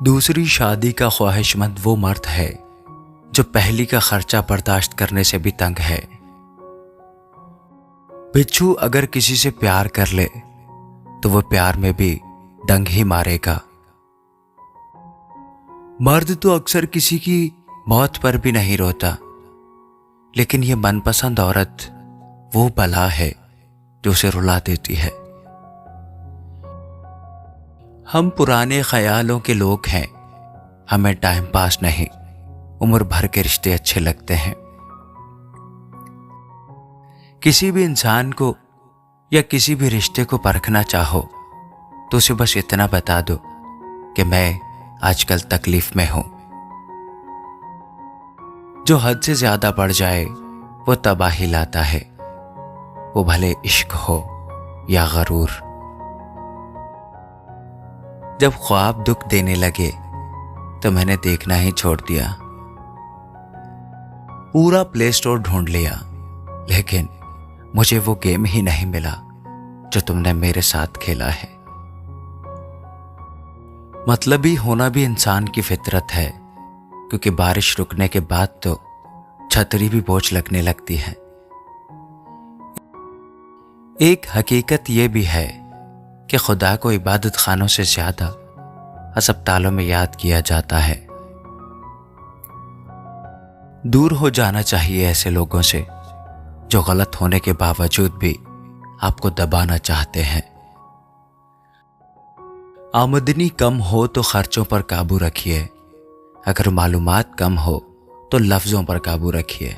दूसरी शादी का ख्वाहिशमंद वो मर्द है जो पहली का खर्चा बर्दाश्त करने से भी तंग है। बिच्छू अगर किसी से प्यार कर ले तो वो प्यार में भी डंग ही मारेगा। मर्द तो अक्सर किसी की मौत पर भी नहीं रोता, लेकिन ये मनपसंद औरत वो बला है जो उसे रुला देती है। हम पुराने ख्यालों के लोग हैं, हमें टाइम पास नहीं उम्र भर के रिश्ते अच्छे लगते हैं। किसी भी इंसान को या किसी भी रिश्ते को परखना चाहो तो उसे बस इतना बता दो कि मैं आजकल तकलीफ में हूं। जो हद से ज्यादा बढ़ जाए वो तबाही लाता है, वो भले इश्क हो या गरूर। जब ख्वाब दुख देने लगे तो मैंने देखना ही छोड़ दिया। पूरा प्ले स्टोर ढूंढ लिया, लेकिन मुझे वो गेम ही नहीं मिला जो तुमने मेरे साथ खेला है। मतलबी होना भी इंसान की फितरत है, क्योंकि बारिश रुकने के बाद तो छतरी भी बोझ लगने लगती है। एक हकीकत यह भी है कि खुदा को इबादत खानों से ज्यादा अस्पतालों में याद किया जाता है। दूर हो जाना चाहिए ऐसे लोगों से जो गलत होने के बावजूद भी आपको दबाना चाहते हैं। आमदनी कम हो तो खर्चों पर काबू रखिए, अगर मालूमात कम हो तो लफ्जों पर काबू रखिए।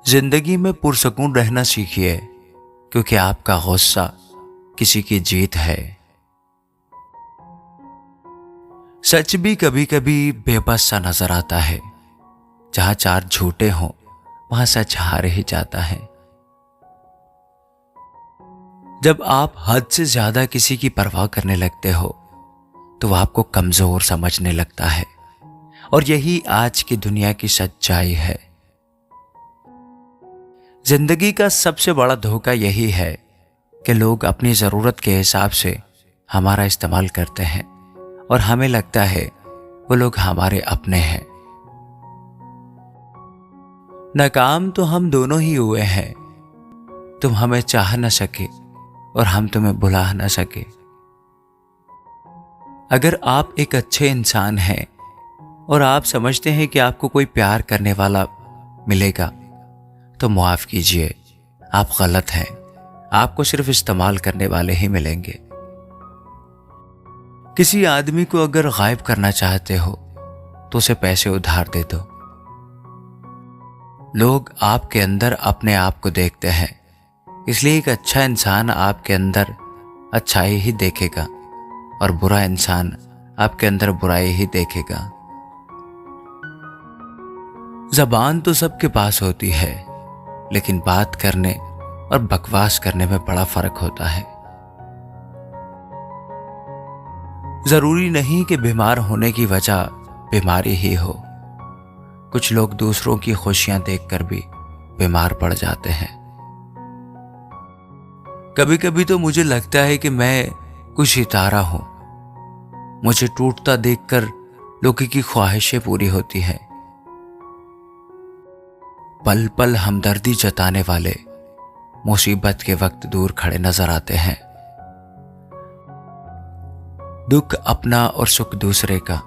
जिंदगी में पुरसकून रहना सीखिए, क्योंकि आपका गुस्सा किसी की जीत है। सच भी कभी कभी बेबस सा नजर आता है, जहां चार झूठे हों वहां सच हार ही जाता है। जब आप हद से ज्यादा किसी की परवाह करने लगते हो तो वह आपको कमजोर समझने लगता है, और यही आज की दुनिया की सच्चाई है। जिंदगी का सबसे बड़ा धोखा यही है कि लोग अपनी जरूरत के हिसाब से हमारा इस्तेमाल करते हैं और हमें लगता है वो लोग हमारे अपने हैं। नाकाम तो हम दोनों ही हुए हैं, तुम हमें चाह न सके और हम तुम्हें भुला न सके। अगर आप एक अच्छे इंसान हैं और आप समझते हैं कि आपको कोई प्यार करने वाला मिलेगा तो माफ कीजिए, आप गलत हैं। आपको सिर्फ इस्तेमाल करने वाले ही मिलेंगे। किसी आदमी को अगर गायब करना चाहते हो तो उसे पैसे उधार दे दो। लोग आपके अंदर अपने आप को देखते हैं, इसलिए एक अच्छा इंसान आपके अंदर अच्छाई ही देखेगा और बुरा इंसान आपके अंदर बुराई ही देखेगा। जबान तो सबके पास होती है, लेकिन बात करने और बकवास करने में बड़ा फर्क होता है। जरूरी नहीं कि बीमार होने की वजह बीमारी ही हो। कुछ लोग दूसरों की खुशियां देखकर भी बीमार पड़ जाते हैं। कभी कभी तो मुझे लगता है कि मैं कुछ सितारा हूं। मुझे टूटता देखकर लोगों की ख्वाहिशें पूरी होती हैं। पल पल हमदर्दी जताने वाले मुसीबत के वक्त दूर खड़े नजर आते हैं। दुख अपना और सुख दूसरे का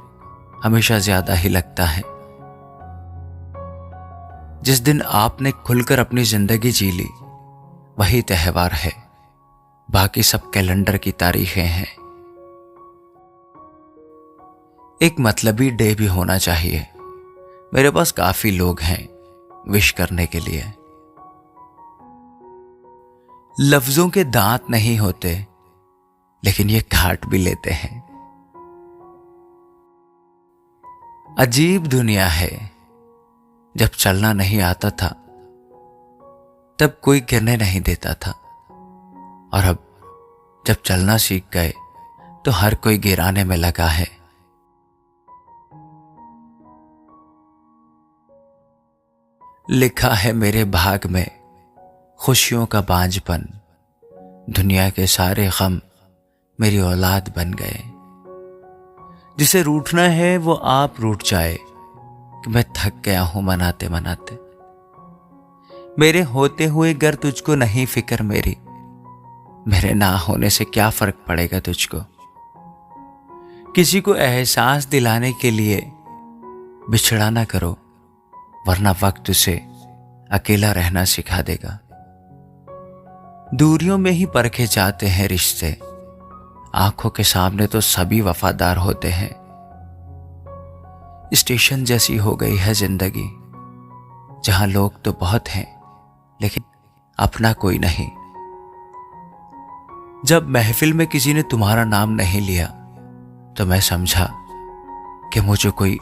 हमेशा ज्यादा ही लगता है। जिस दिन आपने खुलकर अपनी जिंदगी जी ली वही त्योहार है, बाकी सब कैलेंडर की तारीखें हैं। एक मतलबी डे भी होना चाहिए। मेरे पास काफी लोग हैं विश करने के लिए। लफ्जों के दांत नहीं होते, लेकिन ये काट भी लेते हैं। अजीब दुनिया है। जब चलना नहीं आता था तब कोई गिरने नहीं देता था, और अब जब चलना सीख गए तो हर कोई गिराने में लगा है। लिखा है मेरे भाग में खुशियों का बांझपन, दुनिया के सारे गम मेरी औलाद बन गए। जिसे रूठना है वो आप रूठ जाए कि मैं थक गया हूं मनाते मनाते। मेरे होते हुए गर तुझको नहीं फिक्र मेरी, मेरे ना होने से क्या फर्क पड़ेगा तुझको। किसी को एहसास दिलाने के लिए बिछड़ा ना करो, वरना वक्त उसे अकेला रहना सिखा देगा। दूरियों में ही परखे जाते हैं रिश्ते, आंखों के सामने तो सभी वफादार होते हैं। स्टेशन जैसी हो गई है जिंदगी, जहां लोग तो बहुत हैं लेकिन अपना कोई नहीं। जब महफिल में किसी ने तुम्हारा नाम नहीं लिया तो मैं समझा कि मुझे कोई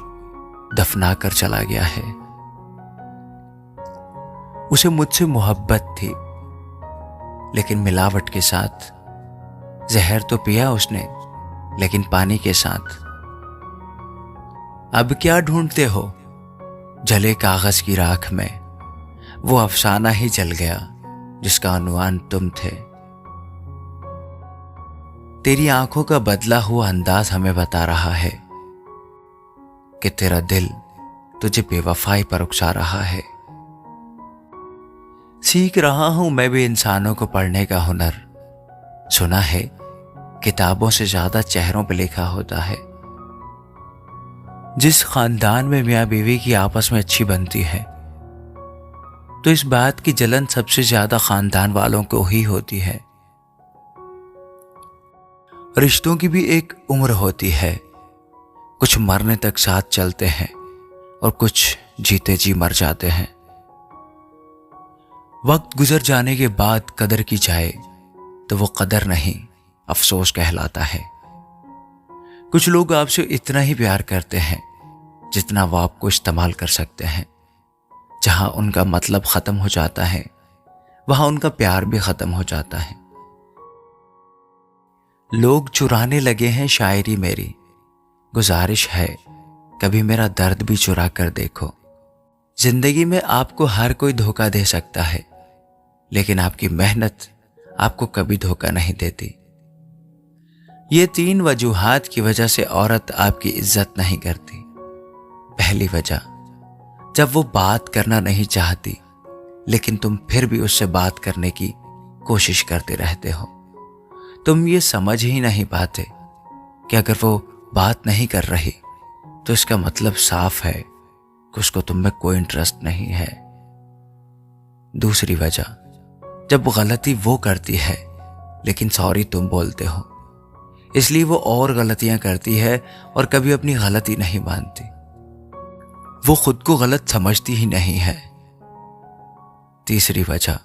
दफना कर चला गया है। उसे मुझसे मोहब्बत थी, लेकिन मिलावट के साथ। जहर तो पिया उसने, लेकिन पानी के साथ। अब क्या ढूंढते हो जले कागज की राख में, वो अफसाना ही जल गया जिसका अनुमान तुम थे। तेरी आंखों का बदला हुआ अंदाज हमें बता रहा है कि तेरा दिल तुझे बेवफाई पर उकसा रहा है। सीख रहा हूं मैं भी इंसानों को पढ़ने का हुनर। सुना है किताबों से ज्यादा चेहरों पर लिखा होता है। जिस खानदान में मियां बीवी की आपस में अच्छी बनती है, तो इस बात की जलन सबसे ज्यादा खानदान वालों को ही होती है। रिश्तों की भी एक उम्र होती है, कुछ मरने तक साथ चलते हैं और कुछ जीते जी मर जाते हैं। वक्त गुजर जाने के बाद कदर की जाए तो वो कदर नहीं, अफसोस कहलाता है। कुछ लोग आपसे इतना ही प्यार करते हैं जितना वो आपको इस्तेमाल कर सकते हैं। जहां उनका मतलब खत्म हो जाता है, वहां उनका प्यार भी खत्म हो जाता है। लोग चुराने लगे हैं शायरी मेरी, गुजारिश है कभी मेरा दर्द भी चुरा कर देखो। जिंदगी में आपको हर कोई धोखा दे सकता है, लेकिन आपकी मेहनत आपको कभी धोखा नहीं देती। ये 3 वजूहात की वजह से औरत आपकी इज्जत नहीं करती। पहली वजह, जब वो बात करना नहीं चाहती लेकिन तुम फिर भी उससे बात करने की कोशिश करते रहते हो। तुम ये समझ ही नहीं पाते कि अगर वो बात नहीं कर रही तो इसका मतलब साफ है कि उसको तुम में कोई इंटरेस्ट नहीं है। दूसरी वजह, जब गलती वो करती है लेकिन सॉरी तुम बोलते हो, इसलिए वो और गलतियां करती है और कभी अपनी गलती नहीं मानती। वो खुद को गलत समझती ही नहीं है। तीसरी वजह,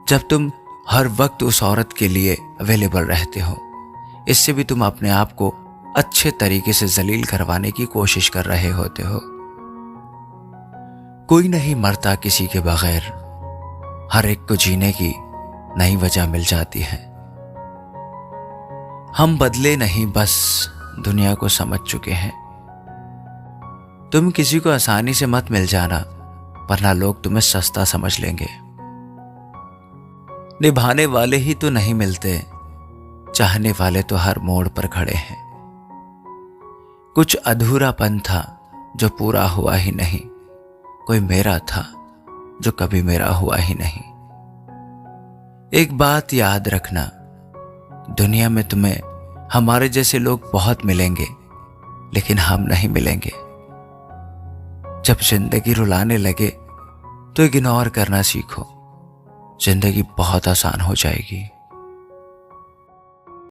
जब तुम हर वक्त उस औरत के लिए अवेलेबल रहते हो, इससे भी तुम अपने आप को अच्छे तरीके से जलील करवाने की कोशिश कर रहे होते हो। कोई नहीं मरता किसी के बगैर, हर एक को जीने की नई वजह मिल जाती है। हम बदले नहीं, बस दुनिया को समझ चुके हैं। तुम किसी को आसानी से मत मिल जाना, वरना लोग तुम्हें सस्ता समझ लेंगे। निभाने वाले ही तो नहीं मिलते, चाहने वाले तो हर मोड़ पर खड़े हैं। कुछ अधूरापन था जो पूरा हुआ ही नहीं, कोई मेरा था जो कभी मेरा हुआ ही नहीं। एक बात याद रखना, दुनिया में तुम्हें हमारे जैसे लोग बहुत मिलेंगे, लेकिन हम नहीं मिलेंगे। जब जिंदगी रुलाने लगे तो इग्नोर करना सीखो, जिंदगी बहुत आसान हो जाएगी।